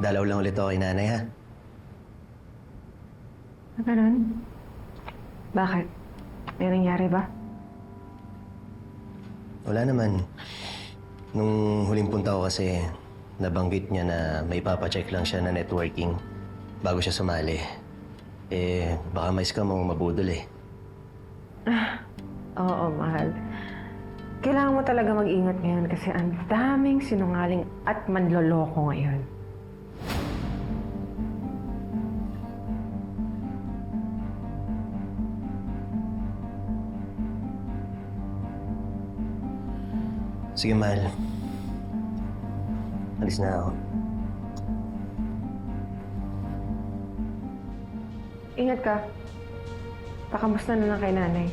Dalaw lang ulit ako kay nanay, ha? Ganun? Bakit? May nangyari ba? Wala naman. Nung huling punta ko kasi, nabanggit niya na may papacheck lang siya na networking bago siya sumali. Baka may scam o mabudol eh. Oo, mahal. Kailangan mo talaga mag-ingat ngayon kasi ang daming sinungaling at manloloko ngayon. Sige, mahal. Alis na ako. Ingat ka. Pakamusta na lang kay nanay.